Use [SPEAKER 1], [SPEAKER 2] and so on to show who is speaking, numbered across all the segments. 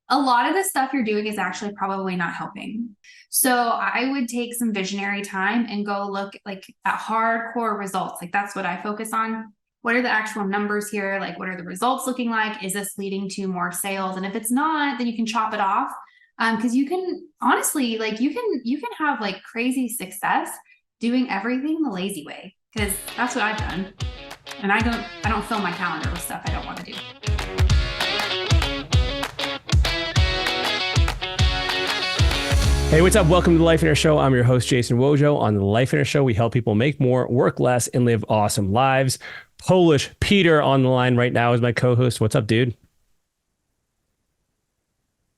[SPEAKER 1] a lot of the stuff you're doing is actually probably not helping. So I would take some visionary time and go look like at hardcore results. Like that's what I focus on. What are the actual numbers here? Like what are the results looking like? Is this leading to more sales? And if it's not, then you can chop it off. Because you can honestly, like you can have like crazy success doing everything the lazy way. Because that's what I've done. And I don't fill my calendar with stuff I don't want to do.
[SPEAKER 2] Hey, what's up? Welcome to the Life Inner Show. I'm your host, Jason Wojo. On the Life Inner Show, we help people make more, work less, and live awesome lives. Polish Peter on the line right now is my co-host. What's up, dude?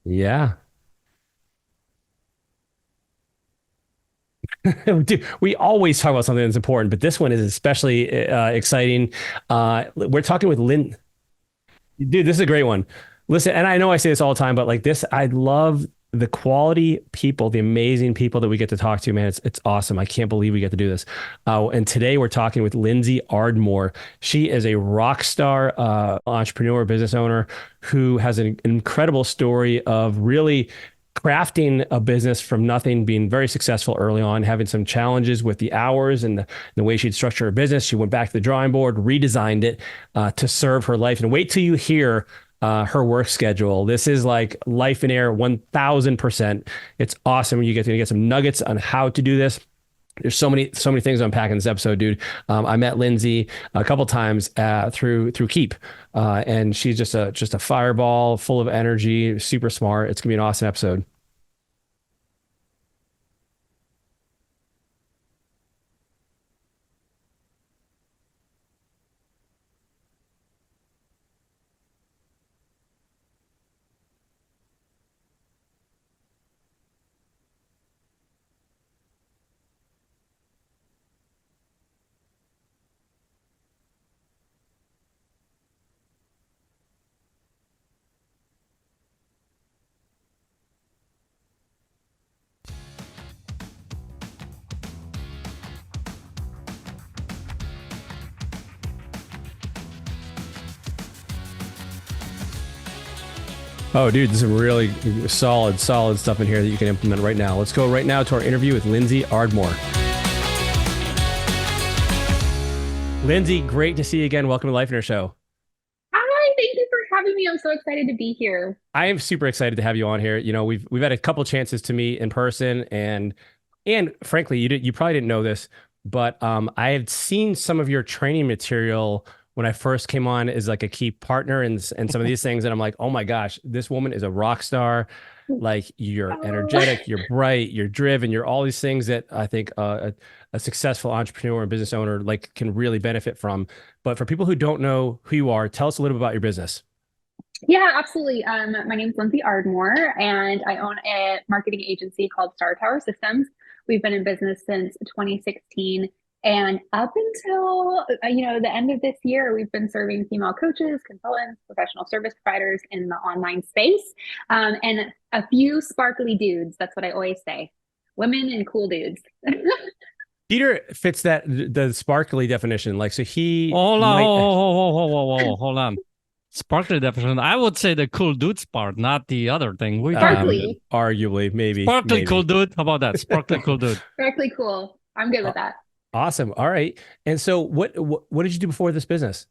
[SPEAKER 2] Yeah. Dude, we always talk about something that's important, but this one is especially exciting. We're talking with Lynn. Dude, this is a great one. Listen, and I know I say this all the time, but like this, I love the quality people, the amazing people that we get to talk to, man. It's awesome. I can't believe we get to do this. And today we're talking with Lindsey Ardmore. She is a rock star entrepreneur, business owner who has an incredible story of really crafting a business from nothing, being very successful early on, having some challenges with the hours and the way she'd structure her business. She went back to the drawing board, redesigned it to serve her life. And wait till you hear her work schedule. This is like life in air 1000%. It's awesome. You get to get some nuggets on how to do this. There's so many things to unpack in this episode, dude. I met Lindsey a couple times through Keep, and she's just a fireball, full of energy, super smart. It's gonna be an awesome episode. Oh, dude, this is really solid stuff in here that you can implement right now. Let's go right now to our interview with Lindsey Ardmore. Lindsey, great to see you again. Welcome to Life in Our Show.
[SPEAKER 3] Hi, thank you for having me. I'm so excited to be here.
[SPEAKER 2] I am super excited to have you on here. You know, we've had a couple chances to meet in person, and frankly, you probably didn't know this, but I had seen some of your training material when I first came on as like a key partner and some of these things, and I'm like, oh my gosh, this woman is a rock star. Like you're
[SPEAKER 3] Oh.
[SPEAKER 2] energetic, you're bright, you're driven, you're all these things that I think a successful entrepreneur and business owner like can really benefit from. But for people who don't know who you are, tell us a little bit about your business.
[SPEAKER 3] Yeah, absolutely. My name is Lindsey Ardmore, and I own a marketing agency called Star Tower Systems. We've been in business since 2016, and up until the end of this year, we've been serving female coaches, consultants, professional service providers in the online space, and a few sparkly dudes. That's what I always say: women and cool dudes.
[SPEAKER 2] Peter fits that the sparkly definition. Like, so he
[SPEAKER 4] Hold on,
[SPEAKER 2] might
[SPEAKER 4] hold on. Sparkly definition. I would say the cool dudes part, not the other thing. We talking
[SPEAKER 3] Sparkly,
[SPEAKER 2] arguably,
[SPEAKER 4] sparkly
[SPEAKER 2] maybe.
[SPEAKER 4] cool dude. How about that? Sparkly cool dude.
[SPEAKER 3] sparkly cool. I'm good
[SPEAKER 2] Aw-
[SPEAKER 3] with that.
[SPEAKER 2] Awesome. All right. And so, what did you do before this business?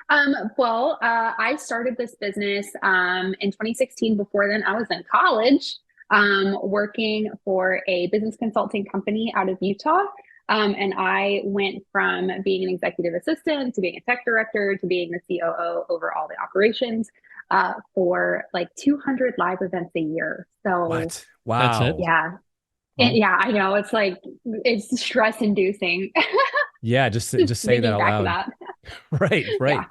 [SPEAKER 3] I started this business in 2016. Before then, I was in college working for a business consulting company out of Utah. And I went from being an executive assistant to being a tech director to being the COO over all the operations for like 200 live events a year. So,
[SPEAKER 2] What?
[SPEAKER 4] That's it.
[SPEAKER 2] Wow.
[SPEAKER 3] yeah.
[SPEAKER 4] Wow.
[SPEAKER 3] Yeah, I know. It's like, it's stress inducing
[SPEAKER 2] Yeah, just
[SPEAKER 3] just
[SPEAKER 2] say that
[SPEAKER 3] thinking
[SPEAKER 2] out
[SPEAKER 3] back to
[SPEAKER 2] loud.
[SPEAKER 3] that.
[SPEAKER 2] Right,
[SPEAKER 3] Yeah.
[SPEAKER 2] right.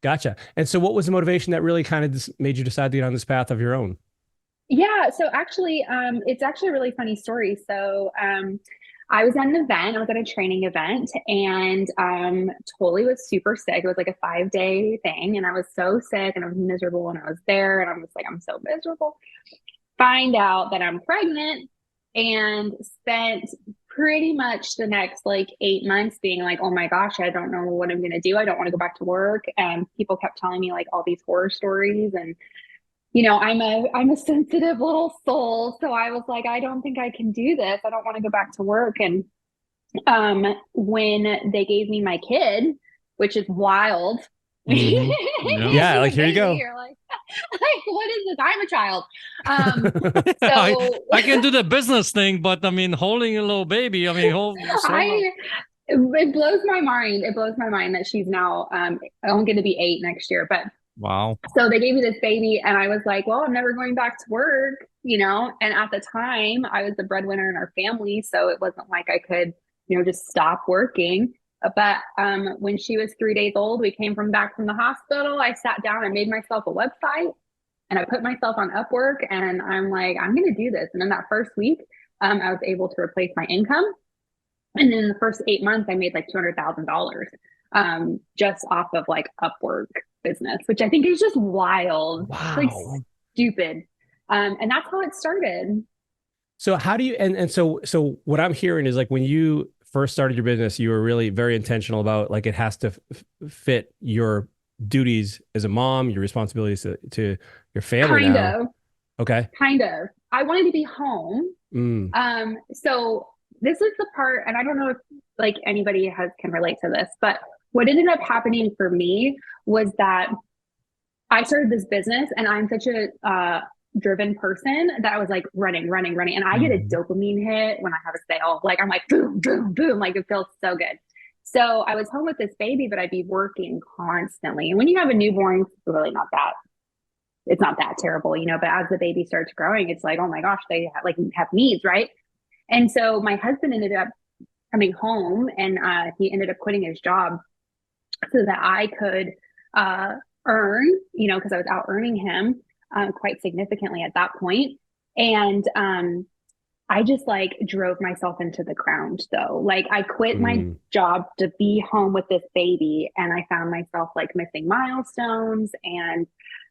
[SPEAKER 2] Gotcha. And so, what was the motivation that really kind of just made you decide to get on this path of your own?
[SPEAKER 3] Yeah, so actually, it's actually a really funny story. I was at an event, I was at a training event, and totally was super sick. It was like a 5 day thing, and I was so sick and I was miserable, and I was there, and I'm just like, I'm so miserable. Find out that I'm pregnant, and spent pretty much the next like 8 months being like, oh my gosh, I don't know what I'm gonna do. I don't want to go back to work. And people kept telling me like all these horror stories, and I'm a sensitive little soul. So I was like, I don't think I can do this. I don't want to go back to work. And when they gave me my kid, which is wild.
[SPEAKER 2] Mhm. Yeah, like here you go.
[SPEAKER 3] You're like, what is this? I'm a child.
[SPEAKER 4] I can do the business thing, but I mean, holding a little baby, I mean,
[SPEAKER 3] it blows my mind. It blows my mind that she's now I'm going to be 8 next year. But
[SPEAKER 4] wow.
[SPEAKER 3] so they gave me this baby, and I was like, well, I'm never going back to work, And at the time, I was the breadwinner in our family, so it wasn't like I could, just stop working. But when she was 3 days old, we came back from the hospital. I sat down and made myself a website, and I put myself on Upwork, and I'm like, I'm going to do this. And in that first week, I was able to replace my income. And in the first 8 months, I made like $200,000 just off of like Upwork business, which I think is just wild.
[SPEAKER 2] Wow.
[SPEAKER 3] Like stupid. And that's how it started.
[SPEAKER 2] So how do you, and so what I'm hearing is like when you first started your business, you were really very intentional about like, it has to fit your duties as a mom, your responsibilities to your family
[SPEAKER 3] Kind
[SPEAKER 2] now.
[SPEAKER 3] of.
[SPEAKER 2] Okay.
[SPEAKER 3] Kind of. I wanted to be home. So this is the part, and I don't know if like anybody can relate to this, but what ended up happening for me was that I started this business, and I'm such a driven person that I was like running. And I get a dopamine hit when I have a sale. Like I'm like, boom, boom, boom. Like it feels so good. So I was home with this baby, but I'd be working constantly. And when you have a newborn, it's not that terrible, but as the baby starts growing, it's like, oh my gosh, they have needs, right? And so my husband ended up coming home, and he ended up quitting his job so that I could earn, because I was out earning him quite significantly at that point. And I just like drove myself into the ground though. Like I quit my job to be home with this baby, and I found myself like missing milestones. And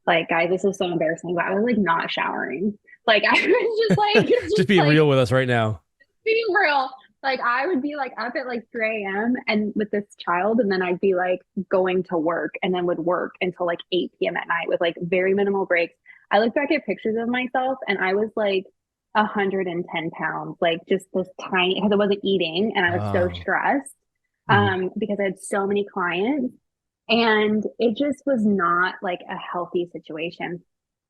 [SPEAKER 3] like, guys, this is so embarrassing, but I was like not showering. Like I was just like,
[SPEAKER 2] just be real with us right now.
[SPEAKER 3] Being real. Like I would be like up at like 3 a.m. and with this child, and then I'd be like going to work, and then would work until like 8 p.m. at night with like very minimal breaks. I look back at pictures of myself, and I was like 110 pounds, like just this tiny, because I wasn't eating, and I was so stressed because I had so many clients, and it just was not like a healthy situation.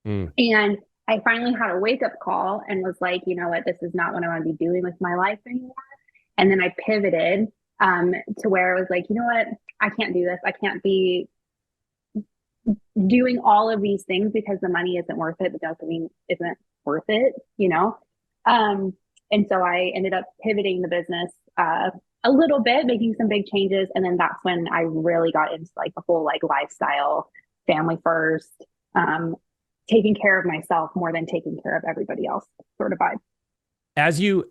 [SPEAKER 3] And I finally had a wake up call and was like, you know what, this is not what I want to be doing with my life anymore. And then I pivoted to where I was like, you know what, I can't do this. I can't be doing all of these things because the money isn't worth it. The dopamine isn't worth it, And so I ended up pivoting the business a little bit, making some big changes. And then that's when I really got into like the whole like lifestyle, family first, taking care of myself more than taking care of everybody else sort of vibe.
[SPEAKER 2] As you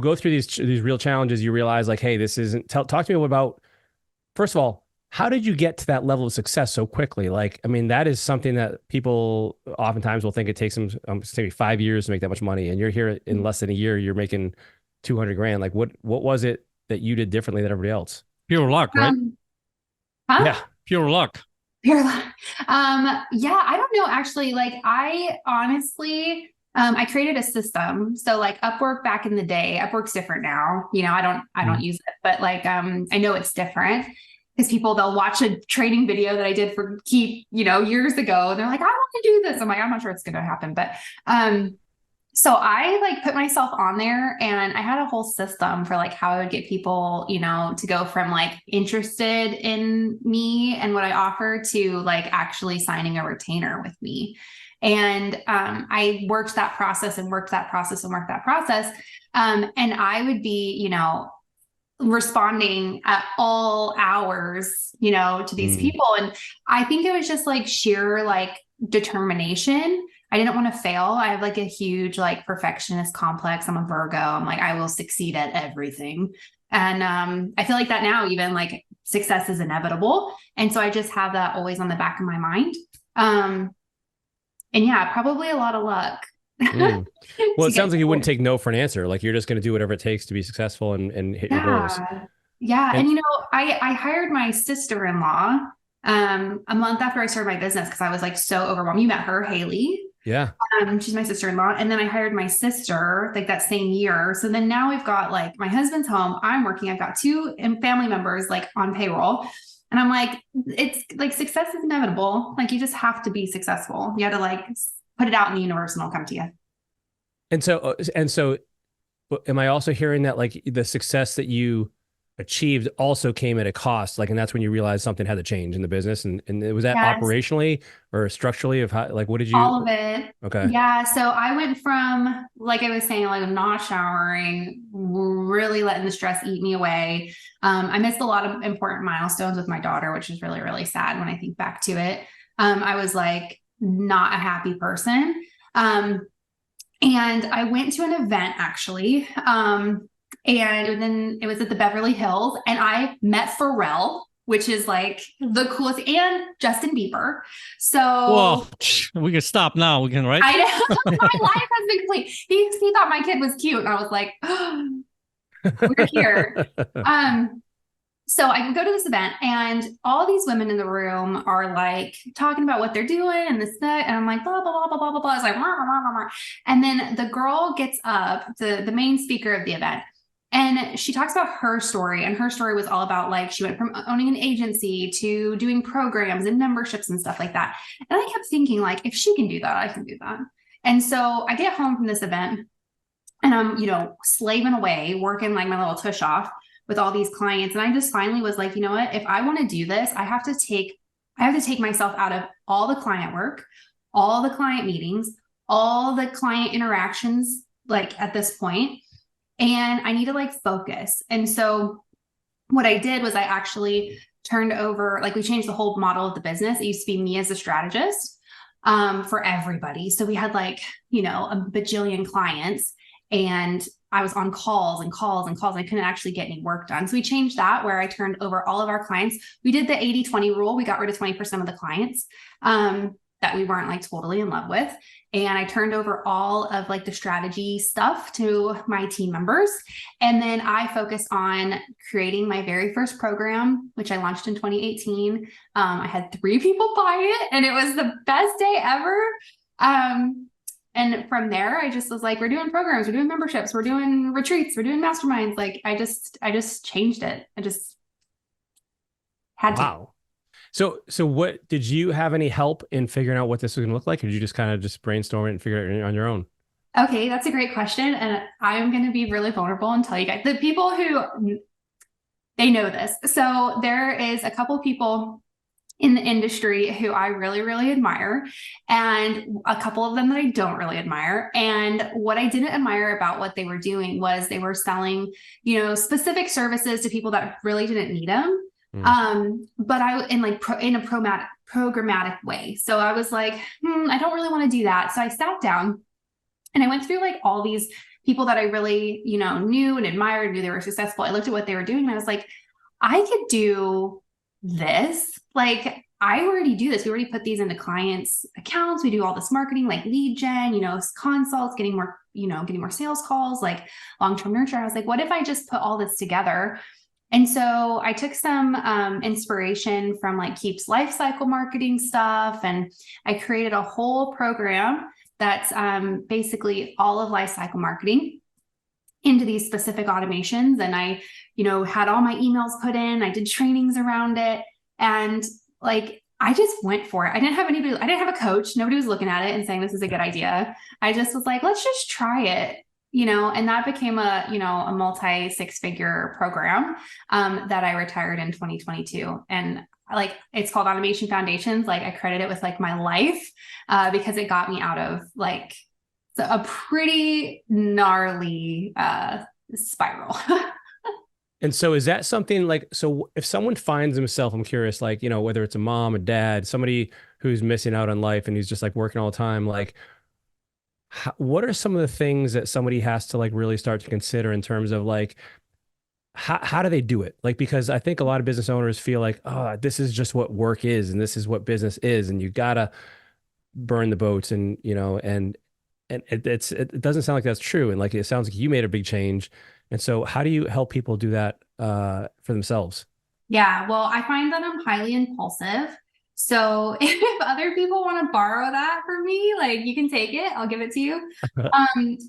[SPEAKER 2] go through these real challenges, you realize like, hey, this isn't, talk to me about, first of all, how did you get to that level of success so quickly? Like, I mean, that is something that people oftentimes will think it takes them maybe 5 years to make that much money. And you're here in less than a year, you're making 200 grand. Like what was it that you did differently than everybody else?
[SPEAKER 4] Pure luck, right?
[SPEAKER 2] Yeah.
[SPEAKER 4] Pure luck.
[SPEAKER 1] Yeah, I don't know, actually. Like I honestly, I created a system. So like Upwork back in the day, Upwork's different now. I don't use it, but like, I know it's different because they'll watch a training video that I did for Keep, years ago. And they're like, I want to do this. I'm like, I'm not sure it's going to happen. But, so I like put myself on there, and I had a whole system for like how I would get people, to go from like interested in me and what I offer to like actually signing a retainer with me. And I worked that process and worked that process. And I would be, responding at all hours, to these people. And I think it was just like sheer like determination. I didn't want to fail. I have like a huge like perfectionist complex. I'm a Virgo. I'm like, I will succeed at everything. And I feel like that now, even like success is inevitable. And so I just have that always on the back of my mind. And yeah, probably a lot of luck.
[SPEAKER 2] Well, it sounds like you wouldn't take no for an answer. Like you're just going to do whatever it takes to be successful and hit your goals.
[SPEAKER 1] Yeah. And I hired my sister-in-law a month after I started my business because I was like so overwhelmed. You met her, Haley.
[SPEAKER 2] Yeah.
[SPEAKER 1] She's my sister-in-law. And then I hired my sister like that same year. So then now we've got like my husband's home, I'm working, I've got two family members like on payroll. And I'm like, it's like success is inevitable. Like you just have to be successful. You have to like put it out in the universe and it'll come to you.
[SPEAKER 2] And so am I also hearing that like the success that you achieved also came at a cost? Like, and that's when you realized something had to change in the business. And was that
[SPEAKER 1] Yes.
[SPEAKER 2] operationally or structurally of how, like, what did you?
[SPEAKER 1] All of it.
[SPEAKER 2] Okay.
[SPEAKER 1] Yeah. So I went from, like I was saying, like not showering, really letting the stress eat me away. I missed a lot of important milestones with my daughter, which is really, really sad when I think back to it. I was like not a happy person. And I went to an event actually. And then it was at the Beverly Hills and I met Pharrell, which is like the coolest, and Justin Bieber. So
[SPEAKER 4] Well, we can stop now. We can, right?
[SPEAKER 1] I know my life has been complete. He thought my kid was cute. And I was like, oh, we're here. So I go to this event and all these women in the room are like talking about what they're doing and this, that, and I'm like, blah, blah, blah, blah, blah, blah, blah. I was like, blah, blah, blah, blah. And then the girl gets up, the main speaker of the event, and she talks about her story. And her story was all about like, she went from owning an agency to doing programs and memberships and stuff like that. And I kept thinking like, if she can do that, I can do that. And so I get home from this event and I'm, you know, slaving away, working like my little tush off with all these clients. And I just finally was like, you know what, if I want to do this, I have to take myself out of all the client work, all the client meetings, all the client interactions, like at this point, and I need to like focus. And so what I did was I actually turned over, like we changed the whole model of the business. It used to be me as a strategist for everybody. So we had like, you know, a bajillion clients and I was on calls and calls and calls. And I couldn't actually get any work done. So we changed that where I turned over all of our clients. We did the 80-20 rule. We got rid of 20% of the clients that we weren't like totally in love with. And I turned over all of like the strategy stuff to my team members. And then I focused on creating my very first program, which I launched in 2018. I had 3 people buy it and it was the best day ever. And from there, I just was like, we're doing programs, we're doing memberships, we're doing retreats, we're doing masterminds. Like I just changed it. I just had to.
[SPEAKER 2] Wow. So what, did you have any help in figuring out what this was going to look like? Or did you just kind of just brainstorm it and figure it out on your own?
[SPEAKER 1] Okay, that's a great question. And I'm going to be really vulnerable and tell you guys, the people who, they know this. So there is a couple people in the industry who I really, really admire, and a couple of them that I don't really admire. And what I didn't admire about what they were doing was they were selling, you know, specific services to people that really didn't need them. But I, in like in a programmatic way. So I was like, I don't really want to do that. So I sat down and I went through like all these people that I really, you know, knew and admired, knew they were successful. I looked at what they were doing and I was like, I could do this. Like I already do this. We already put these into clients' accounts. We do all this marketing, like lead gen, you know, consults, getting more, you know, getting more sales calls, like long-term nurture. I was like, what if I just put all this together? And so I took some inspiration from like Keep's life cycle marketing stuff. And I created a whole program that's basically all of life cycle marketing into these specific automations. And I, you know, had all my emails put in, I did trainings around it. And like, I just went for it. I didn't have anybody, I didn't have a coach. Nobody was looking at it and saying, this is a good idea. I just was like, let's just try it. You know, and that became a, you know, a multi 6-figure program that I retired in 2022. And like, it's called Automation Foundations. Like I credit it with like my life because it got me out of like a pretty gnarly spiral.
[SPEAKER 2] And so is that something like, so if someone finds himself, I'm curious, like, you know, whether it's a mom, a dad, somebody who's missing out on life and who's just like working all the time, like, what are some of the things that somebody has to like really start to consider in terms of like, how do they do it? Like, because I think a lot of business owners feel like, oh, this is just what work is. And this is what business is. And you gotta burn the boats and, you know, and it doesn't sound like that's true. And like, it sounds like you made a big change. And so how do you help people do that for themselves?
[SPEAKER 1] Yeah, well, I find that I'm highly impulsive. So if other people want to borrow that from me, like you can take it, I'll give it to you.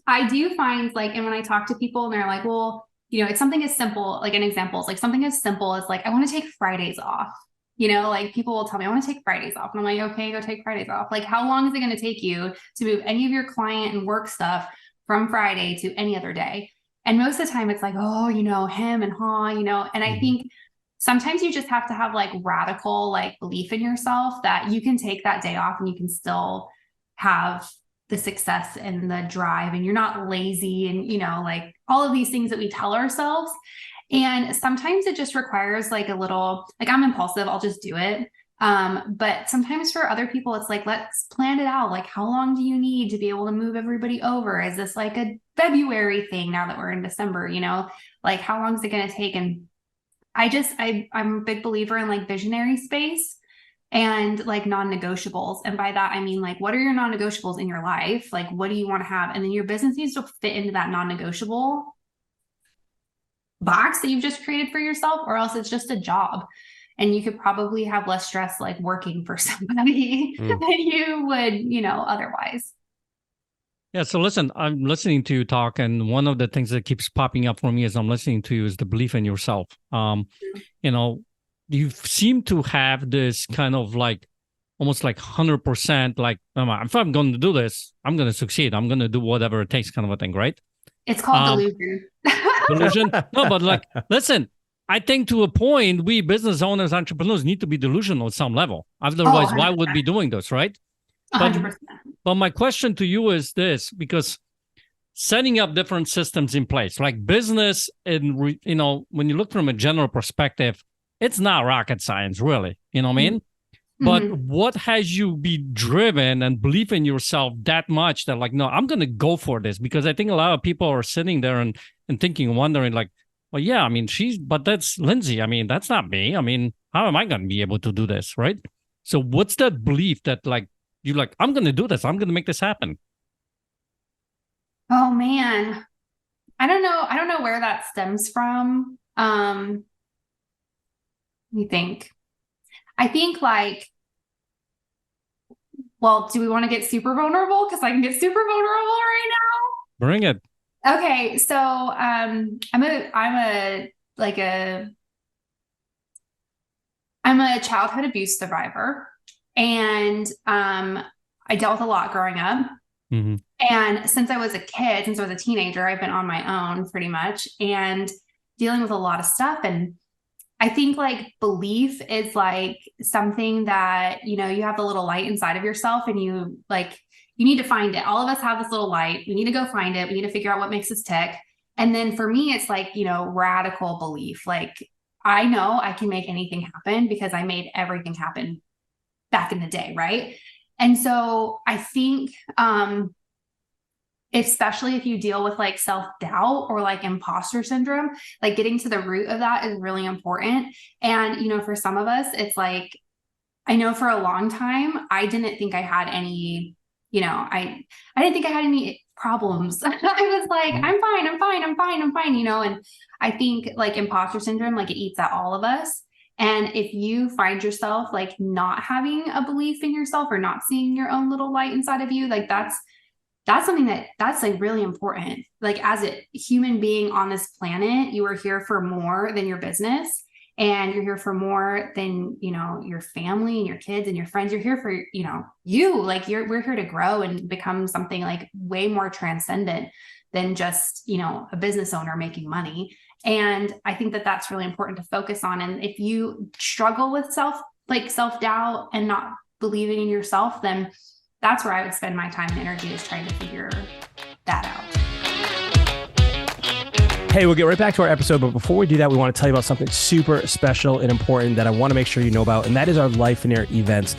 [SPEAKER 1] I do find like, and when I talk to people and they're like, well, it's something as simple, like an example is like something as simple as like, I want to take Fridays off. Like people will tell me, I want to take Fridays off. And I'm like, okay, go take Fridays off. Like, how long is it going to take you to move any of your client and work stuff from Friday to any other day? And most of the time it's like, oh, him and and I think sometimes you just have to have like radical, like belief in yourself that you can take that day off and you can still have the success and the drive and you're not lazy and, like all of these things that we tell ourselves. And sometimes it just requires like a little, like I'm impulsive, I'll just do it. But sometimes for other people, it's like, let's plan it out. Like, how long do you need to be able to move everybody over? Is this like a February thing now that we're in December, like how long is it going to take? And I'm a big believer in like visionary space and like non-negotiables. And by that, I mean, like, what are your non-negotiables in your life? Like, what do you want to have? And then your business needs to fit into that non-negotiable box that you've just created for yourself, or else it's just a job. And you could probably have less stress, like working for somebody than you would, otherwise.
[SPEAKER 4] Yeah. So listen, I'm listening to you talk, and one of the things that keeps popping up for me as I'm listening to you is the belief in yourself. You seem to have this kind of like, almost like 100%, like, if I'm going to do this, I'm going to succeed. I'm going to do whatever it takes kind of a thing, right?
[SPEAKER 1] It's called delusion.
[SPEAKER 4] Delusion? No, but like, listen, I think to a point, we business owners, entrepreneurs need to be delusional at some level. Otherwise, why would we be doing this, right?
[SPEAKER 1] 100%.
[SPEAKER 4] But my question to you is this, because setting up different systems in place, like business, and when you look from a general perspective, it's not rocket science, really. You know what I mean? But what has you be driven and believe in yourself that much that like, no, I'm going to go for this? Because I think a lot of people are sitting there and thinking, wondering like, well, yeah, I mean, but that's Lindsey. I mean, that's not me. I mean, how am I going to be able to do this? Right. So what's that belief that like, you're like, I'm going to do this. I'm going to make this happen.
[SPEAKER 1] Oh man. I don't know where that stems from. Let me think. I think like, well, do we want to get super vulnerable? Because I can get super vulnerable right now.
[SPEAKER 4] Bring it.
[SPEAKER 1] Okay, so I'm a childhood abuse survivor, and I dealt with a lot growing up. And since I was a teenager, I've been on my own pretty much and dealing with a lot of stuff. And I think like belief is like something that, you have the little light inside of yourself, and you need to find it. All of us have this little light. We need to go find it. We need to figure out what makes us tick. And then for me, it's like, radical belief. Like, I know I can make anything happen because I made everything happen back in the day. Right. And so I think, especially if you deal with like self-doubt or like imposter syndrome, like getting to the root of that is really important. And, for some of us, it's like, I know for a long time, I didn't think I had any, I didn't think I had any problems. I was like, I'm fine. And I think like imposter syndrome, like it eats at all of us. And if you find yourself like not having a belief in yourself or not seeing your own little light inside of you, like that's something that's like really important. Like as a human being on this planet, you are here for more than your business, and you're here for more than, your family and your kids and your friends. You're here for, we're here to grow and become something like way more transcendent than just, a business owner making money. And I think that that's really important to focus on. And if you struggle with self-doubt and not believing in yourself, then that's where I would spend my time and energy, is trying to figure that out.
[SPEAKER 2] Hey, we'll get right back to our episode, but before we do that, we want to tell you about something super special and important that I want to make sure you know about, and that is our Reengineer events.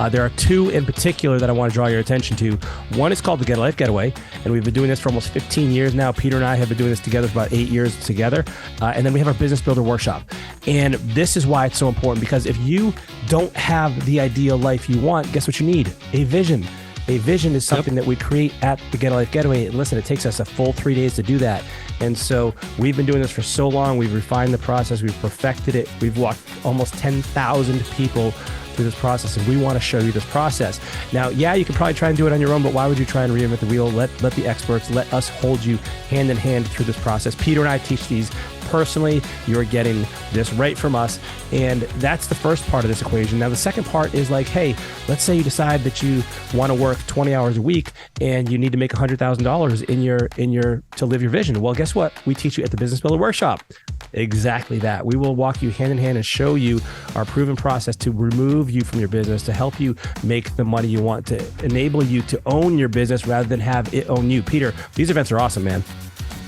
[SPEAKER 2] There are two in particular that I want to draw your attention to. One is called the Gettolife Getaway, and we've been doing this for almost 15 years now. Peter and I have been doing this together for about 8 years together. And then we have our Business Builder Workshop. And this is why it's so important, because if you don't have the ideal life you want, guess what you need? A vision. A vision is something that we create at the Gettolife Getaway. Listen, it takes us a full 3 days to do that. And so we've been doing this for so long. We've refined the process. We've perfected it. We've walked almost 10,000 people through this process, and we want to show you this process. Now, yeah, you can probably try and do it on your own, but why would you try and reinvent the wheel? Let the experts, let us hold you hand in hand through this process. Peter and I teach these personally. You're getting this right from us. And that's the first part of this equation. Now, the second part is like, hey, let's say you decide that you want to work 20 hours a week and you need to make $100,000 to live your vision. Well, guess what? We teach you at the Business Builder Workshop. Exactly that. We will walk you hand in hand and show you our proven process to remove you from your business, to help you make the money you want, to enable you to own your business rather than have it own you. Peter, these events are awesome, man.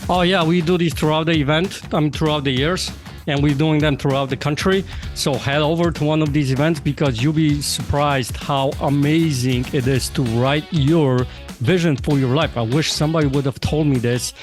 [SPEAKER 4] Oh yeah, we do these throughout the event, throughout the years, and we're doing them throughout the country. So head over to one of these events because you'll be surprised how amazing it is to write your vision for your life. I wish somebody would have told me this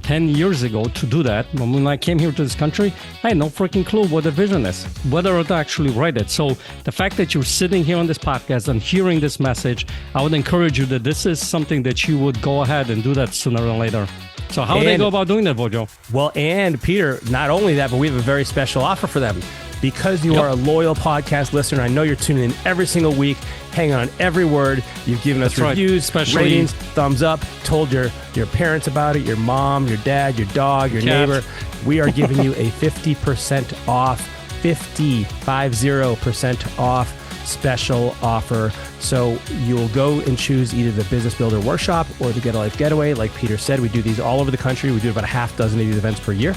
[SPEAKER 4] 10 years ago to do that. When I came here to this country, I had no freaking clue what a vision is, whether to actually write it. So the fact that you're sitting here on this podcast and hearing this message, I would encourage you that this is something that you would go ahead and do that sooner than later. So how do they go about doing that, Vojo?
[SPEAKER 2] Well, and Peter, not only that, but we have a very special offer for them. Because you are a loyal podcast listener, I know you're tuning in every single week, hanging on every word. You've given us reviews, ratings, thumbs up, told your parents about it, your mom, your dad, your dog, your neighbor. We are giving you a 50% off, 50% off special offer. So you'll go and choose either the Business Builder Workshop or the Gettolife Getaway. Like Peter said, we do these all over the country. We do about a half dozen of these events per year.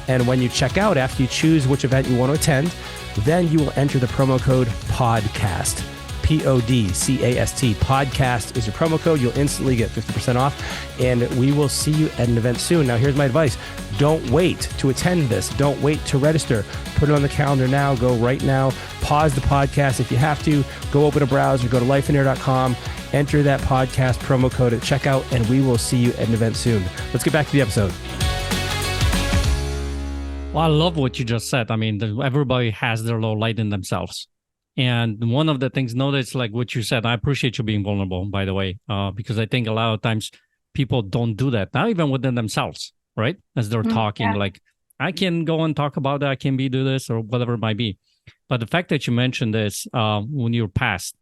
[SPEAKER 2] And when you check out, after you choose which event you want to attend, then you will enter the promo code PODCAST. PODCAST. Podcast is your promo code. You'll instantly get 50% off. And we will see you at an event soon. Now, here's my advice. Don't wait to attend this. Don't wait to register. Put it on the calendar now. Go right now. Pause the podcast if you have to. Go open a browser. Go to lifeinair.com. Enter that podcast promo code at checkout, and we will see you at an event soon. Let's get back to the episode.
[SPEAKER 4] Well, I love what you just said. I mean, everybody has their little light in themselves. And one of the things, notice like what you said, I appreciate you being vulnerable, by the way, because I think a lot of times people don't do that, not even within themselves, right? As they're talking, like, I can go and talk about that, I can do this or whatever it might be. But the fact that you mentioned this when you're past,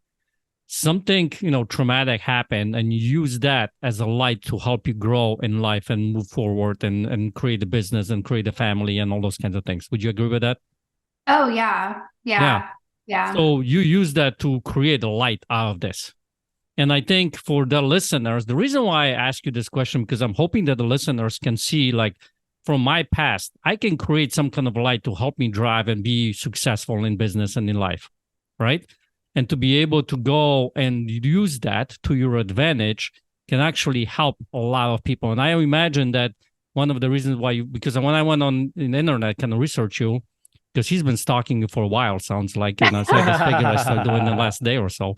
[SPEAKER 4] something, traumatic happened and you use that as a light to help you grow in life and move forward and create a business and create a family and all those kinds of things. Would you agree with that?
[SPEAKER 1] Oh, yeah.
[SPEAKER 4] So you use that to create a light out of this. And I think for the listeners, the reason why I ask you this question, because I'm hoping that the listeners can see, like, from my past, I can create some kind of light to help me drive and be successful in business and in life, right? And to be able to go and use that to your advantage can actually help a lot of people. And I imagine that one of the reasons why because when I went on the internet, kind of research you, because he's been stalking you for a while, sounds like, and I figured I started doing the last day or so.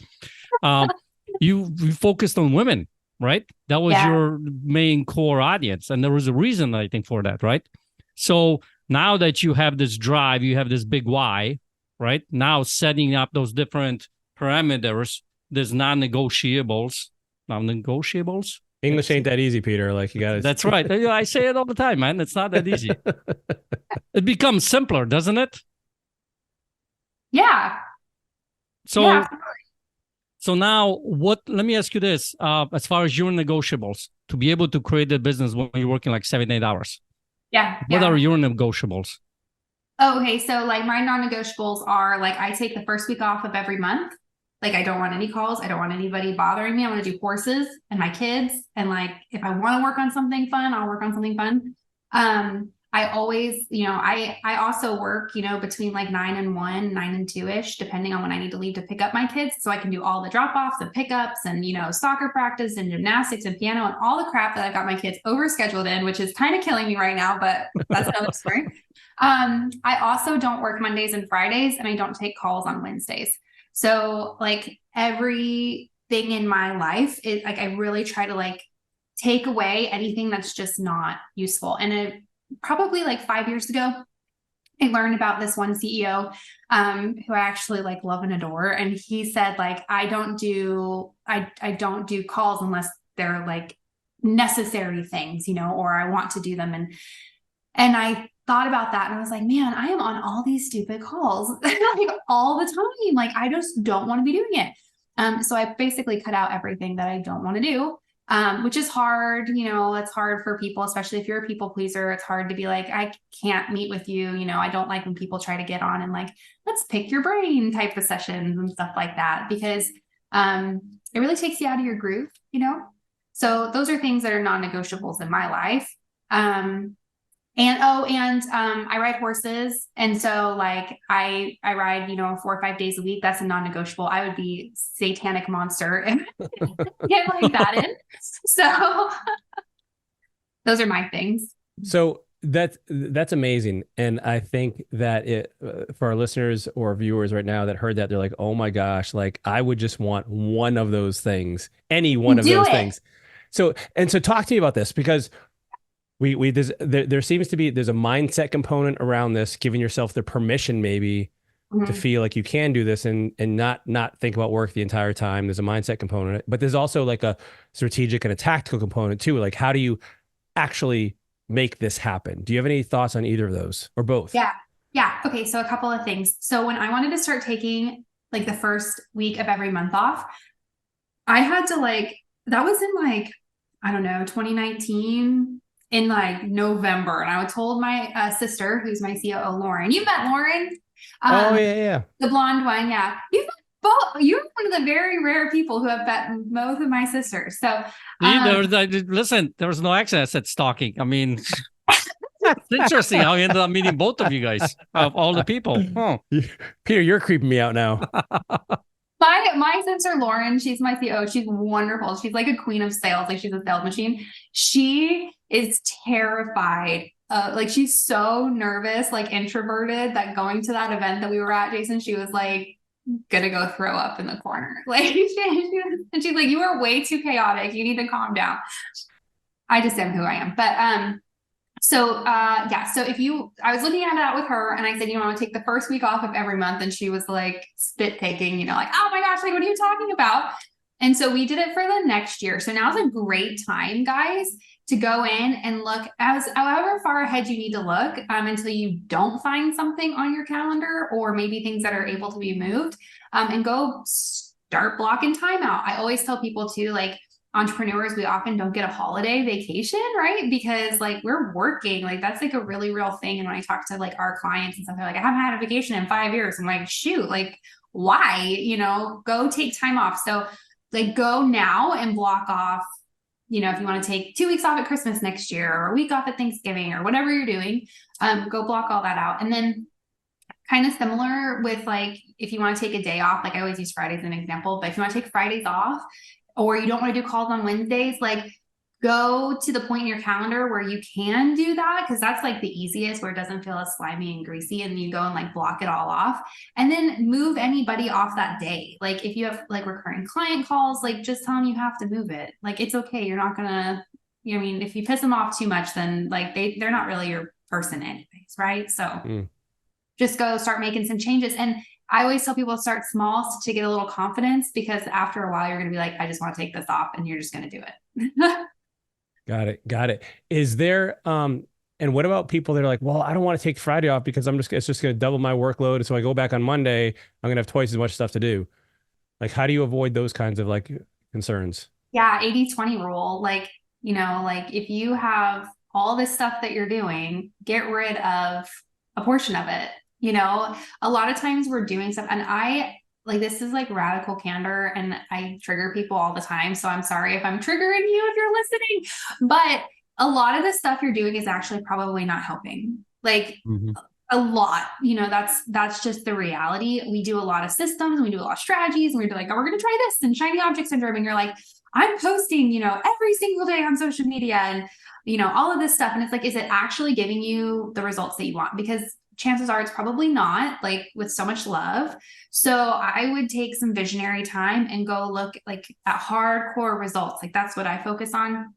[SPEAKER 4] You focused on women, right? That was your main core audience. And there was a reason, I think, for that, right? So now that you have this drive, you have this big why, right? Now setting up those different parameters, there's non-negotiables.
[SPEAKER 2] English ain't that easy, Peter. Like, you got to.
[SPEAKER 4] That's right. I say it all the time, man. It's not that easy. It becomes simpler, doesn't it?
[SPEAKER 1] Yeah.
[SPEAKER 4] So now let me ask you this, as far as your negotiables, to be able to create a business when you're working like 7-8 hours. What are your negotiables?
[SPEAKER 1] Oh, okay. So like my non-negotiables are like, I take the first week off of every month. Like, I don't want any calls. I don't want anybody bothering me. I want to do horses and my kids. And like, if I want to work on something fun, I'll work on something fun. I always, I also work, between like 9 and 1, 9 and 2-ish, depending on when I need to leave to pick up my kids. So I can do all the drop-offs and pickups and, soccer practice and gymnastics and piano and all the crap that I got my kids overscheduled in, which is kind of killing me right now, but that's another story. I also don't work Mondays and Fridays, and I don't take calls on Wednesdays. So like everything in my life is like, I really try to like take away anything that's just not useful. And probably like 5 years ago, I learned about this one CEO, who I actually like love and adore. And he said, like, I don't do calls unless they're like necessary things, or I want to do them. And thought about that and I was like, man, I am on all these stupid calls like all the time. Like, I just don't want to be doing it. So I basically cut out everything that I don't want to do, which is hard. It's hard for people, especially if you're a people pleaser. It's hard to be like, I can't meet with you. I don't like when people try to get on and like, let's pick your brain type of sessions and stuff like that, because it really takes you out of your groove, So those are things that are non-negotiables in my life. I ride horses. And so like I ride, 4 or 5 days a week. That's a non-negotiable. I would be satanic monster and get like that in. So those are my things.
[SPEAKER 2] So that's amazing. And I think that for our listeners or viewers right now that heard that, they're like, oh my gosh, like I would just want one of those things, any one of those things. So talk to me about this, because there seems to be, there's a mindset component around this, giving yourself the permission maybe to feel like you can do this and not think about work the entire time. There's a mindset component, but there's also like a strategic and a tactical component too. Like, how do you actually make this happen? Do you have any thoughts on either of those or both?
[SPEAKER 1] Yeah. Okay. So a couple of things. So when I wanted to start taking like the first week of every month off, I had to that was in I don't know, 2019 in November. And I told my sister, who's my COO, Lauren. You met Lauren?
[SPEAKER 2] Oh yeah.
[SPEAKER 1] The blonde one. Yeah. You're one of the very rare people who have met both of my sisters. So
[SPEAKER 4] listen, there was no accent. I said stalking. I mean, it's interesting how you ended up meeting both of you guys, of all the people. Oh.
[SPEAKER 2] Peter, you're creeping me out now.
[SPEAKER 1] My sister Lauren, she's my CO. She's wonderful. She's like a queen of sales. Like, she's a sales machine. She is terrified. She's so nervous, like introverted, that going to that event that we were at, Jason, she was like gonna go throw up in the corner. Like and she's like, you are way too chaotic. You need to calm down. I just am who I am. But so I was looking at that with her and I said, I want to take the first week off of every month. And she was like spit taking, like, oh my gosh, like, what are you talking about? And so we did it for the next year. So now's a great time, guys, to go in and look as however far ahead you need to look until you don't find something on your calendar, or maybe things that are able to be moved, and go start blocking time out. I always tell people too, like, entrepreneurs, we often don't get a holiday vacation, right? Because like we're working, like that's like a really real thing. And when I talk to like our clients and stuff, they're like, I haven't had a vacation in 5 years. I'm like, shoot, like why? Go take time off. So like go now and block off, if you want to take 2 weeks off at Christmas next year, or a week off at Thanksgiving, or whatever you're doing, go block all that out. And then kind of similar with like, if you want to take a day off, like I always use Fridays as an example, but if you want to take Fridays off, or you don't want to do calls on Wednesdays, like go to the point in your calendar where you can do that, because that's like the easiest, where it doesn't feel as slimy and greasy, and you go and like block it all off, and then move anybody off that day. Like if you have like recurring client calls, like just tell them you have to move it. Like it's okay. You're not gonna, if you piss them off too much, then like they're not really your person anyways, right? So just go start making some changes. And I always tell people to start small to get a little confidence, because after a while you're going to be like, I just want to take this off, and you're just going to do it.
[SPEAKER 2] Got it. Is there, and what about people that are like, well, I don't want to take Friday off because it's just going to double my workload. And so I go back on Monday, I'm going to have twice as much stuff to do. Like, how do you avoid those kinds of like concerns?
[SPEAKER 1] Yeah. 80-20 rule. Like, like if you have all this stuff that you're doing, get rid of a portion of it. A lot of times we're doing stuff, and this is like radical candor, and I trigger people all the time. So I'm sorry if I'm triggering you if you're listening, but a lot of the stuff you're doing is actually probably not helping. Like a lot, that's just the reality. We do a lot of systems, we do a lot of strategies, and we're like, oh, we're going to try this and shiny object syndrome. And you're like, I'm posting, every single day on social media and, all of this stuff. And it's like, is it actually giving you the results that you want? Because chances are it's probably not, like with so much love. So I would take some visionary time and go look like at hardcore results. Like that's what I focus on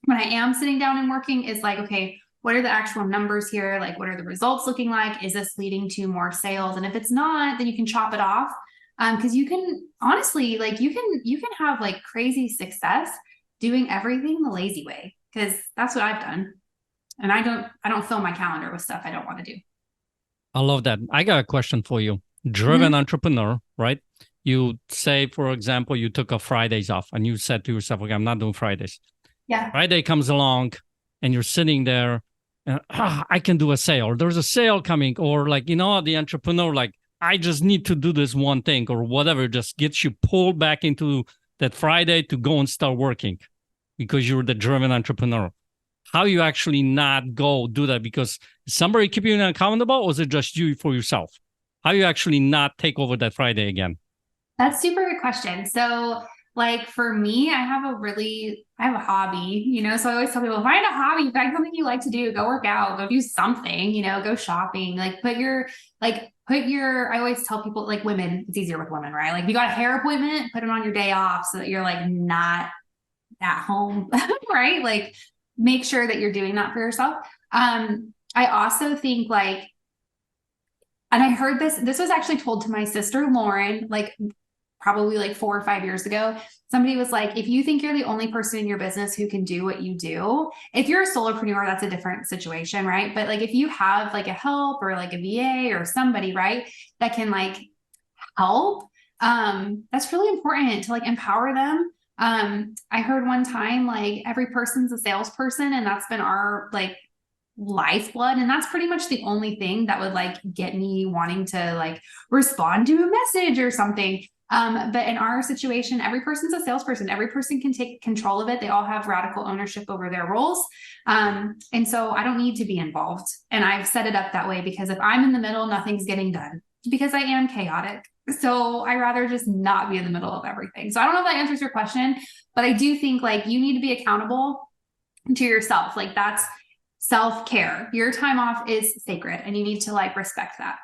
[SPEAKER 1] when I am sitting down and working, is like, okay, what are the actual numbers here? Like, what are the results looking like? Is this leading to more sales? And if it's not, then you can chop it off. Cause you can honestly, like you can have like crazy success doing everything the lazy way. Cause that's what I've done. And I don't fill my calendar with stuff I don't want to do.
[SPEAKER 4] I love that. I got a question for you. Driven entrepreneur, right? You say, for example, you took a Fridays off and you said to yourself, okay, I'm not doing Fridays.
[SPEAKER 1] Yeah.
[SPEAKER 4] Friday comes along and you're sitting there and I can do a sale. There's a sale coming, or like, the entrepreneur, like, I just need to do this one thing or whatever, just gets you pulled back into that Friday to go and start working because you're the driven entrepreneur. How you actually not go do that? Because somebody keep you accountable, or is it just you for yourself? How you actually not take over that Friday again?
[SPEAKER 1] That's a super good question. So like for me, I have a hobby, so I always tell people, find a hobby, find something you like to do, go work out, go do something, go shopping, like I always tell people, like women, it's easier with women, right? Like if you got a hair appointment, put it on your day off so that you're like not at home, right? Like make sure that you're doing that for yourself. I also think like, and I heard this was actually told to my sister, Lauren, like probably like 4 or 5 years ago. Somebody was like, if you think you're the only person in your business who can do what you do, if you're a solopreneur, that's a different situation, right? But like if you have like a help or like a VA or somebody, right, that can like help, that's really important to like empower them. I heard one time, like every person's a salesperson, and that's been our like lifeblood. And that's pretty much the only thing that would like get me wanting to like respond to a message or something. But in our situation, every person's a salesperson. Every person can take control of it. They all have radical ownership over their roles. And so I don't need to be involved. And I've set it up that way because if I'm in the middle, nothing's getting done because I am chaotic. So I rather just not be in the middle of everything. So I don't know if that answers your question, but I do think like you need to be accountable to yourself. Like that's self-care. Your time off is sacred and you need to like respect that.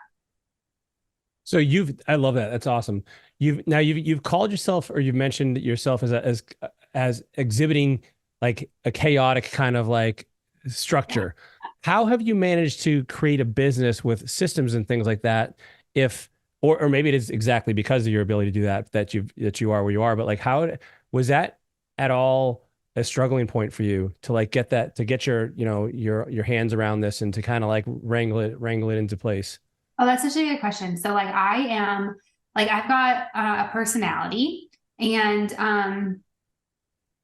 [SPEAKER 2] So I love that. That's awesome. You've called yourself, or you've mentioned yourself as exhibiting like a chaotic kind of like structure. Yeah. How have you managed to create a business with systems and things like that? Or maybe it is exactly because of your ability to do that you are where you are. But like, how was that at all a struggling point for you to like get your hands around this and to kind of like wrangle it into place?
[SPEAKER 1] Oh, that's such a good question. So like I've got a personality, and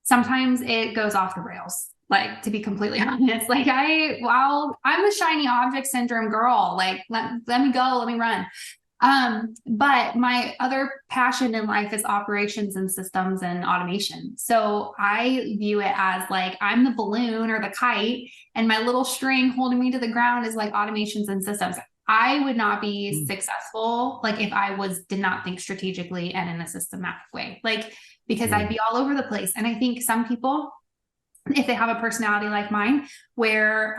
[SPEAKER 1] sometimes it goes off the rails, like to be completely honest. Like I'm the shiny object syndrome girl, like let me go, let me run. But my other passion in life is operations and systems and automation. So I view it as like, I'm the balloon or the kite, and my little string holding me to the ground is like automations and systems. I would not be successful, like if I did not think strategically and in a systematic way, like, because I'd be all over the place. And I think some people, if they have a personality like mine, where,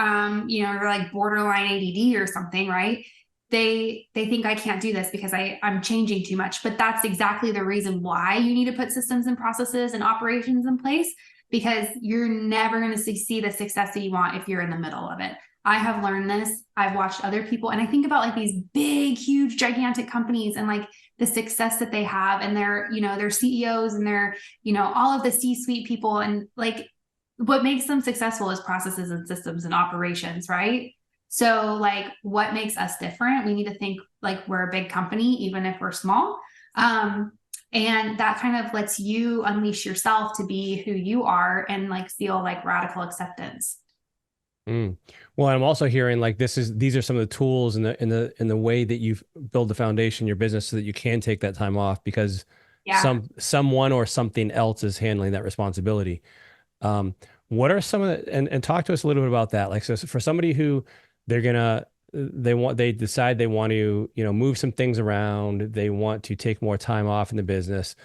[SPEAKER 1] you're like borderline ADD or something, right? They think I can't do this because I'm changing too much, but that's exactly the reason why you need to put systems and processes and operations in place, because you're never going to see the success that you want if you're in the middle of it. I have learned this. I've watched other people, and I think about like these big, huge, gigantic companies and like the success that they have, and their CEOs and their, all of the C-suite people, and like what makes them successful is processes and systems and operations, right? So like what makes us different? We need to think like we're a big company, even if we're small. And that kind of lets you unleash yourself to be who you are and like feel like radical acceptance.
[SPEAKER 2] Well, I'm also hearing like these are some of the tools in the way that you've built the foundation in your business so that you can take that time off because someone or something else is handling that responsibility. What are some of the, and talk to us a little bit about that. Like, so for somebody who they decide they want to, move some things around, they want to take more time off in the business,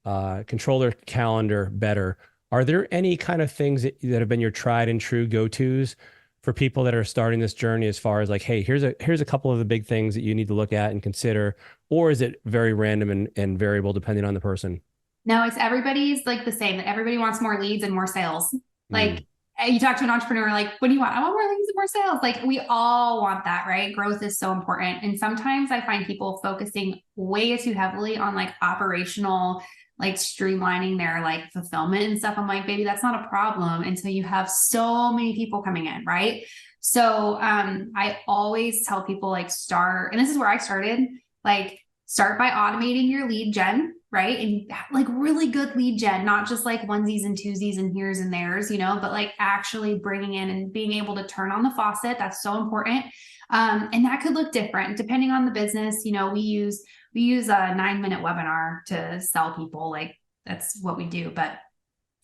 [SPEAKER 2] control their calendar better. Are there any kind of things that have been your tried and true go-tos for people that are starting this journey as far as like, hey, here's a couple of the big things that you need to look at and consider, or is it very random and variable depending on the person?
[SPEAKER 1] No, it's everybody's like the same. Everybody wants more leads and more sales. Like you talk to an entrepreneur, like, what do you want? I want more leads and more sales. Like we all want that, right? Growth is so important. And sometimes I find people focusing way too heavily on like operational, like streamlining their like fulfillment and stuff. I'm like, baby, that's not a problem until you have so many people coming in, right? So I always tell people like start, and this is where I started, like start by automating your lead gen, right? And like really good lead gen, not just like onesies and twosies and here's and there's, you know, but like actually bringing in and being able to turn on the faucet. That's so important. And that could look different depending on the business. You know, we use a 9-minute webinar to sell people. Like that's what we do. But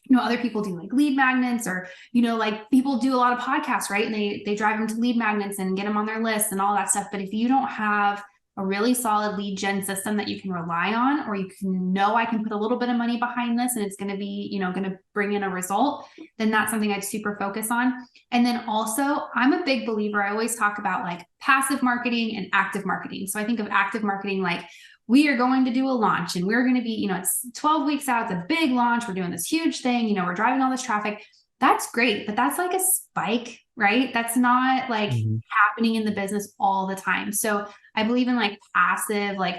[SPEAKER 1] you know, other people do like lead magnets, or, you know, like people do a lot of podcasts, right? And they drive them to lead magnets and get them on their list and all that stuff. But if you don't have a really solid lead gen system that you can rely on, or you can know I can put a little bit of money behind this and it's going to be, you know, going to bring in a result, then that's something I'd super focus on. And then also I'm a big believer. I always talk about like passive marketing and active marketing. So I think of active marketing, like we are going to do a launch and we're going to be, you know, it's 12 weeks out, it's a big launch. We're doing this huge thing, you know, we're driving all this traffic. That's great, but that's like a spike, right? That's not like happening in the business all the time. So I believe in like passive, like,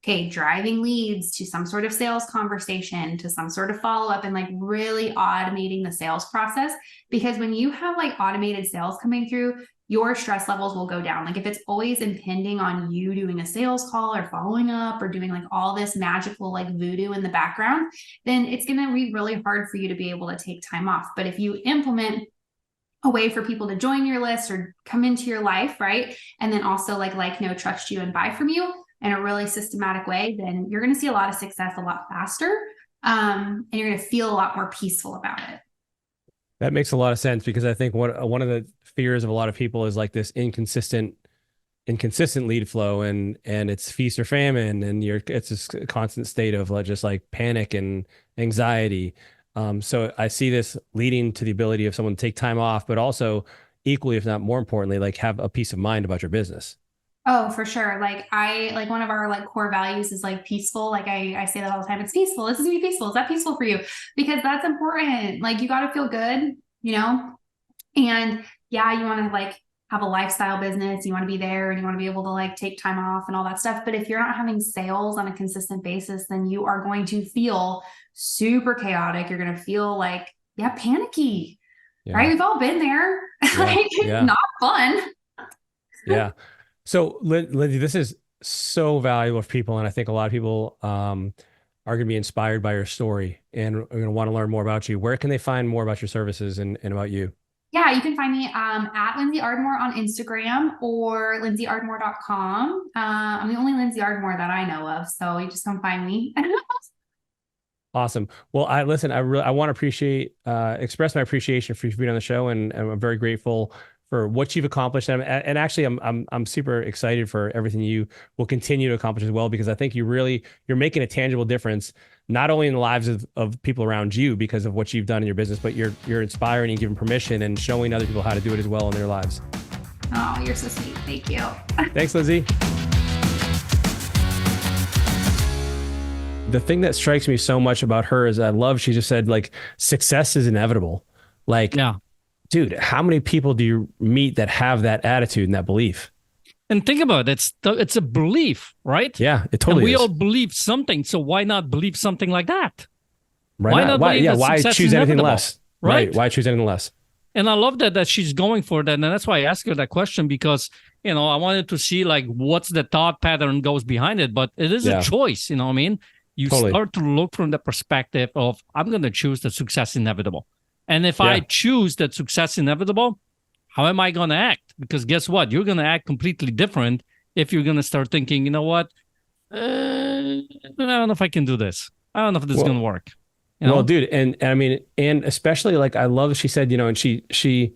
[SPEAKER 1] okay, driving leads to some sort of sales conversation, to some sort of follow-up, and like really automating the sales process. Because when you have like automated sales coming through, your stress levels will go down. Like if it's always impending on you doing a sales call or following up or doing like all this magical like voodoo in the background, then it's going to be really hard for you to be able to take time off. But if you implement a way for people to join your list or come into your life, right? And then also like, know, trust you and buy from you in a really systematic way, then you're going to see a lot of success a lot faster. And you're going to feel a lot more peaceful about it.
[SPEAKER 2] That makes a lot of sense, because I think one of the fears of a lot of people is like this inconsistent lead flow, and it's feast or famine, and it's this constant state of just like panic and anxiety. So I see this leading to the ability of someone to take time off, but also equally, if not more importantly, like have a peace of mind about your business.
[SPEAKER 1] Oh, for sure. Like one of our like core values is like peaceful. Like I say that all the time. It's peaceful. This is gonna be peaceful. Is that peaceful for you? Because that's important. Like you got to feel good, you know? And yeah, you want to like have a lifestyle business. You want to be there and you want to be able to like take time off and all that stuff. But if you're not having sales on a consistent basis, then you are going to feel super chaotic. You're going to feel like, panicky, right? We've all been there. Like it's not fun.
[SPEAKER 2] Yeah. So Lindsey, this is so valuable for people. And I think a lot of people are going to be inspired by your story and are going to want to learn more about you. Where can they find more about your services and about you?
[SPEAKER 1] Yeah, you can find me at Lindsey Ardmore on Instagram or lindseyardmore.com. I'm the only Lindsey Ardmore that I know of, so you just come find me.
[SPEAKER 2] Awesome. Well, I want to express my appreciation for you being on the show, and I'm very grateful for what you've accomplished. And actually, I'm super excited for everything you will continue to accomplish as well, because I think you're making a tangible difference, not only in the lives of people around you because of what you've done in your business, but you're inspiring and giving permission and showing other people how to do it as well in their lives.
[SPEAKER 1] Oh, you're so sweet. Thank you.
[SPEAKER 2] Thanks, Lindsey. The thing that strikes me so much about her is she just said like success is inevitable. Like, yeah. Dude, how many people do you meet that have that attitude and that belief?
[SPEAKER 4] And think about it, it's a belief, right?
[SPEAKER 2] Yeah, it totally is.
[SPEAKER 4] We all believe something, so why not believe something like that?
[SPEAKER 2] Right. Why choose anything less? Right. Why choose anything less?
[SPEAKER 4] And I love that she's going for that, and that's why I asked her that question, because I wanted to see like what's the thought pattern goes behind it, but it is a choice. You know what I mean? You start to look from the perspective of I'm going to choose the success inevitable. And if I choose that success inevitable, how am I going to act? Because guess what? You're going to act completely different if you're going to start thinking, you know what? I don't know if I can do this. I don't know if this is going to work.
[SPEAKER 2] Well, dude, and I mean, and especially like I love, she said, and she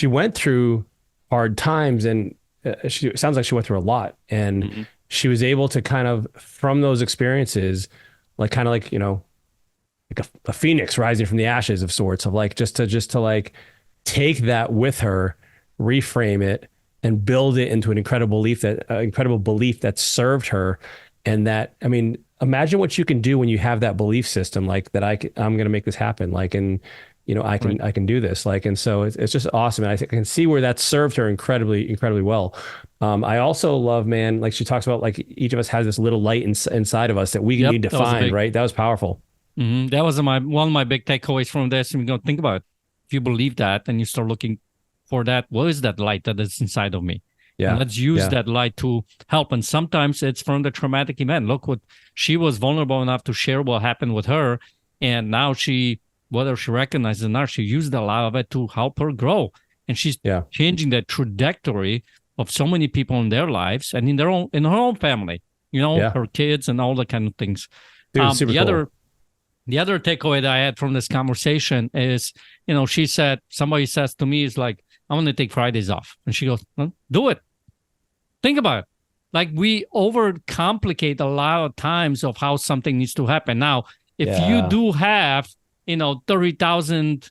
[SPEAKER 2] went through hard times, and it sounds like she went through a lot, and she was able to kind of, from those experiences, like kind of like, like a phoenix rising from the ashes of sorts, of like just to like take that with her, reframe it, and build it into an incredible belief that served her. And that, I mean, imagine what you can do when you have that belief system, like that I'm going to make this happen. Like, and I can do this. Like, and so it's just awesome. And I can see where that served her incredibly, incredibly well. I also love, man, like she talks about, like each of us has this little light inside of us that we need to find, right? That was powerful.
[SPEAKER 4] That was one of my big takeaways from this. And we go think about it. If you believe that and you start looking for that, what is that light that is inside of me?
[SPEAKER 2] Yeah.
[SPEAKER 4] And let's use that light to help. And sometimes it's from the traumatic event. Look what she was vulnerable enough to share what happened with her. And now whether she recognizes it or not, she used a lot of it to help her grow. And she's changing the trajectory of so many people in their lives and in her own family, her kids and all the kind of things.
[SPEAKER 2] Dude, super cool.
[SPEAKER 4] The other takeaway that I had from this conversation is, somebody says to me, is like, I want to take Fridays off. And she goes, well, do it. Think about it. Like, we overcomplicate a lot of times of how something needs to happen. Now, if you do have, 30,000,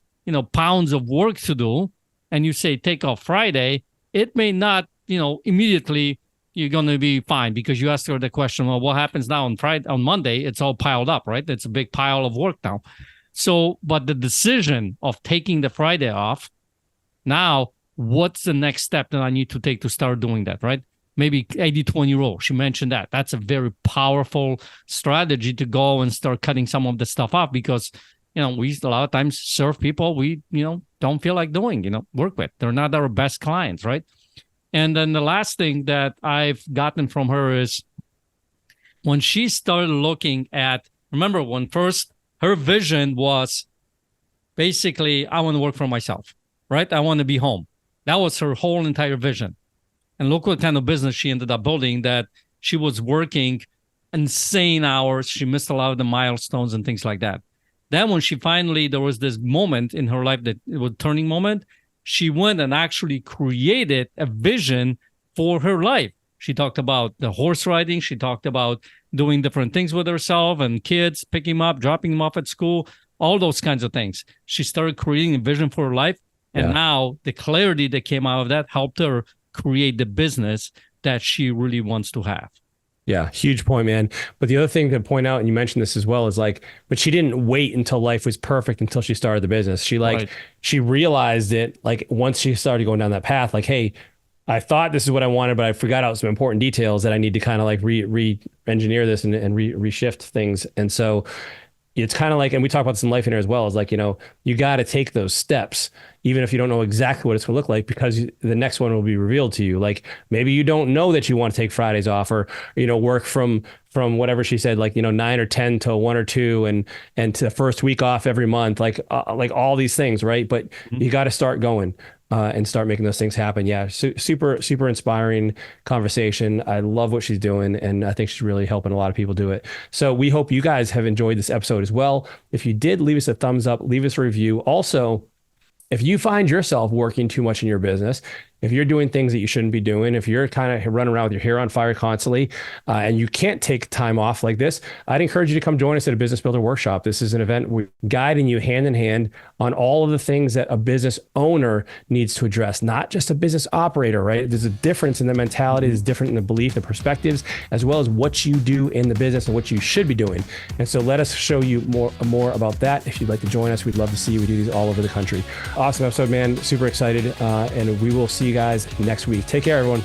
[SPEAKER 4] pounds of work to do, and you say, take off Friday, it may not, immediately you're going to be fine, because you asked her the question, well, what happens now on Monday? It's all piled up, right? It's a big pile of work now. So, but the decision of taking the Friday off, now, what's the next step that I need to take to start doing that, right? Maybe 80-20 rule. She mentioned that. That's a very powerful strategy to go and start cutting some of the stuff off, because, we a lot of times serve people we, don't feel like doing, work with. They're not our best clients, right? And then the last thing that I've gotten from her is when she started looking at, remember when first her vision was basically, I want to work for myself, right? I want to be home. That was her whole entire vision. And look what kind of business she ended up building, that she was working insane hours. She missed a lot of the milestones and things like that. Then when there was this moment in her life that it was a turning moment, she went and actually created a vision for her life. She talked about the horse riding. She talked about doing different things with herself and kids, picking them up, dropping them off at school, all those kinds of things. She started creating a vision for her life. And now the clarity that came out of that helped her create the business that she really wants to have.
[SPEAKER 2] Yeah, huge point, man. But the other thing to point out, and you mentioned this as well, is like, but she didn't wait until life was perfect until she started the business. She realized it, like, once she started going down that path, like, hey, I thought this is what I wanted, but I forgot out some important details that I need to kind of like re-engineer this and reshift things. And so it's kind of like, and we talk about this in Life Inner as well, is like, you got to take those steps, even if you don't know exactly what it's going to look like, because the next one will be revealed to you. Like, maybe you don't know that you want to take Fridays off, or, work from whatever she said, like, 9 or 10 to 1 or 2 and to the first week off every month, like all these things. Right. But you got to start going. And start making those things happen. Yeah, super, super inspiring conversation. I love what she's doing, and I think she's really helping a lot of people do it. So we hope you guys have enjoyed this episode as well. If you did, leave us a thumbs up, leave us a review. Also, if you find yourself working too much in your business, if you're doing things that you shouldn't be doing, if you're kind of running around with your hair on fire constantly, and you can't take time off like this, I'd encourage you to come join us at a Business Builder Workshop. This is an event we're guiding you hand in hand on all of the things that a business owner needs to address, not just a business operator, right? There's a difference in the mentality, there's different in the belief, the perspectives, as well as what you do in the business and what you should be doing. And so let us show you more about that. If you'd like to join us, we'd love to see you. We do these all over the country. Awesome episode, man. Super excited. And we will see you guys next week. Take care, everyone.